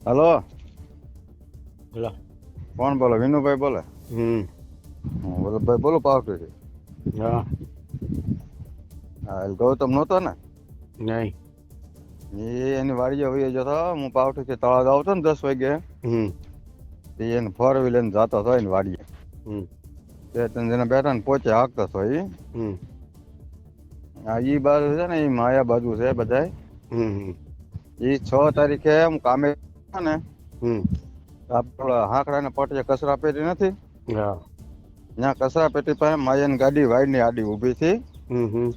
Hello, બોલો. કોણ બોલે? વિનુભાઈ બોલે. વલ્લભભાઈ બોલો, પાવઠી. હા. હા, ગૌતમ નહોતો ને? નહીં. એની વાડીએ વહી જતો. હું પાવઠી તળાવ આવતો ને 10 વાગે. હમ. એને 4 વ્હીલર લઈને જતો હતો એની વાડીએ. હમ. બે ત્રણ જણા બેઠા ને પોચે હાંકતો હતો એ. હમ. ઈ બાજુ છે ને, એ માયા બાજુ છે બધા. હમ. એ 6 તારીખે હું કામે ને હમ. આપડે હાંકડા ને પટીએ કચરા પેટી નથી, હા. ત્યાં કચરા પેટી પાસે માયાની ગાડી વાઈડની આડી ઊભી હતી. હમ. હમ.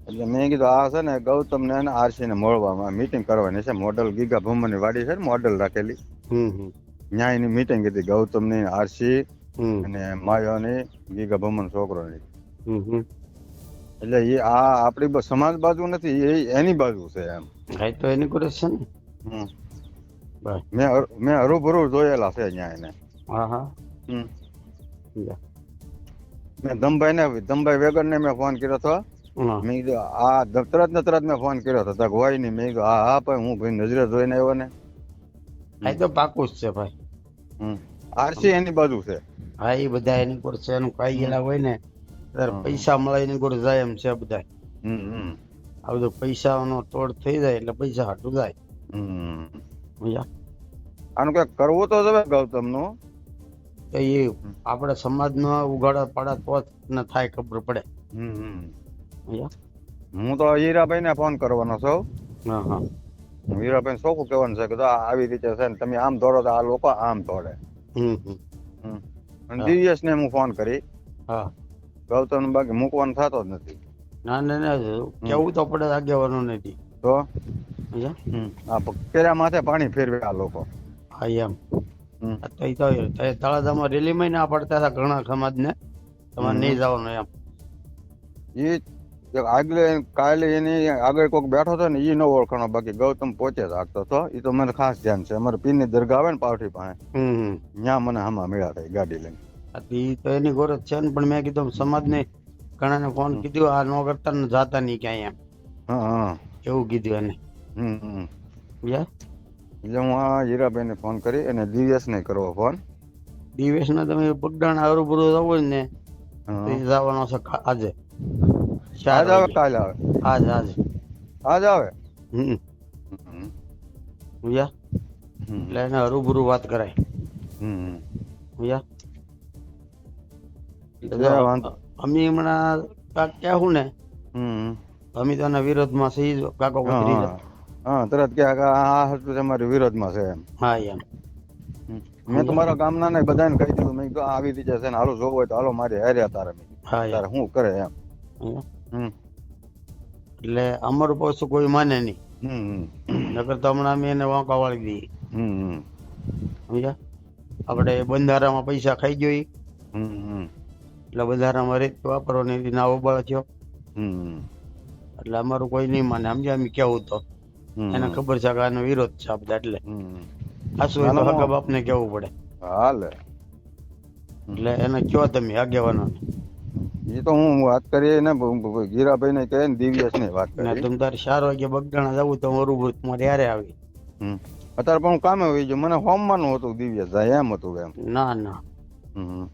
એટલે મેં કીધું આ છે ને ગૌતમ ને આરસી ને મળવામાં મીટિંગ કરવાની છે. મોડલ ગીગા ભૂમની વાડી છે ને, મોડલ રાખેલી. હમ. ત્યાં એની મીટિંગ હતી, ગૌતમ ની, આરસી હમ. અને માયાની, ગીગા ભૂમન છોકરોની. હમ. એટલે એ આ આપણી સમાજ બાજુ નથી, એ એની બાજુ છે એમ. હા, તો એની કરે છે ને. હમ. બસ. મેં હરૂભરૂ જોયેલા છે ત્યાં એને. હા. હા. હમ. જા. મેં ધમભાઈ વેગર ને મેં ફોન કર્યો હતો. હા. મેં કીધું આ તરત મેં ફોન કર્યો હતો. હોય નહીં. મેં કીધું હા પણ હું ભાઈ નજરે જોઈને આવ્યો ને. આ તો પાકું જ છે ભાઈ. હમ. આરસી એની બાજુ છે. હા, એ બધા એની કોર છે. એનું ખાઈ હમ. ગયેલા હોય ને ત્યારે હમ. પૈસા મળે એની કોર જાય એમ છે બધા. હમ. આ બધું પૈસાનો તોડ થઈ જાય એટલે પૈસા હાટું જાય. હમ. સમજ્યા? આનું કઈક કરવું તો જ ગૌતમ નું. તો એ આપણે સમાજનો ઉઘાડા પાડા તો જ ને થાય ખબર પડે. સમજ્યા? હું તો હીરાભાઈ ને ફોન કરવાનો છું. હા. હા. હું હીરાભાઈ ચોખ્ખું કહેવાનું છે કે આવી રીતે છે ને તમે આમ દોડો તો આ લોકો આમ દોડે. હમ. અને હા. દિવ્યેશ ને હું ફોન કરી. હા. ગૌતમ બાકી મૂકવાનો થતો જ નથી. ના કેવું તો પડે આગેવાનો નથી. તો સમજ્યા? આ પેલા માથે પાણી ફેરવે આ લોકો. હા એમ. હમ. તો એ તો તળાજામાં રેલીમાં ના પડતા હતા ઘણા સમાજને તમારે નહીં જવાનું એમ. આગલે કાલે એની આગળ કોઈક બેઠો હતો ને એ ન ઓળખાણો. બાકી ગૌતમ પોતે જ હાંકતો હતો. એ તો મને ખાસ ધ્યાન છે. અમારે પીરની દરગાહ આવે ને પાવઠી પાસે, હમ. ત્યાં મને આમાં મળ્યા થાય ગાડી લઈને. એ તો એની ગોરજ છે ને, પણ મેં કીધું સમાજને ઘણાને ફોન કીધું આ ન કરતા ને જાતા નહીં ક્યાંય એમ. હા. એવું કીધું એને. હમ. સમજ્યા? એટલે હું આ હીરાભાઈને ફોન કરી અને દિવ્યેશ ને કરવો ફોન. દિવસને તમે પગડાણા હરુભરું જવું ને તો એ જવાનો છે આજે 4 આજ આવે વાગે. કાલે આવે? આજ આજ આવે. હમ. હમ. સમજ્યા? એટલે એને હરુભરું વાત કરાય. સમજ્યા? અમે હમણાં કાક કહેવું ને અમે તો એના વિરોધમાં સહી કાકો પથરી જાય. હા, તરત કે આ તમારી વિરોધમાં છે એમ. હા એમ. મેં તો મારા ગામના ને બધાને કહી દીધું. મેં કીધું આવી રીતે છે ને, હાલો જોવો હોય તો હાલો મારી હાર્યા તારે. હા એમ. તારે શું કરે એમ. એટલે અમારું પાછું કોઈ માને નહીં. હમ. નકર તો હમણાં અમે એને વાંકા વાળી દઈએ. હમ. સમજ્યા? આપણે બંધારામાં પૈસા ખાઈ ગયો એટલે બંધારામાં રીત વાપરવાની એવી ના ઉબાળ થયો. એટલે અમારું કોઈ નહીં માને. સમજ્યા? અમે કેવું તો એને ખબર છે કે આનો વિરોધ છે આપણે. એટલે આસુ તો હગા બાપને કેવું પડે. હાલે. એટલે એને કયો તમે આગેવાનો એ તો હું વાત કરી ને ગીરાભાઈ ને કહે ને દિવ્યેશ ને વાત ને કરી. તમે તારે 4 વાગે બગડાણા જવું તો બરોબર તમારે યારે આવી. અત્યારે પણ હું કામે હોય ગયો. મને હોમવાનું હતું દિવ્યેશ જાય એમ હતું એમ. ના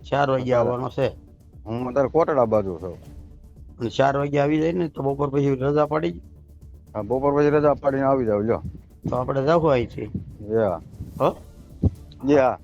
4 વાગે આવવાનો છે. હું અત્યારે કોટડા બાજુ છું. અને 4 વાગે આવી જાય ને તો બપોર પછી રજા પાડી. હા, બપોર પછી રજા પાડીને આવી જાવ. લ્યો તો આપણે જવું અહીંથી. યા હો યા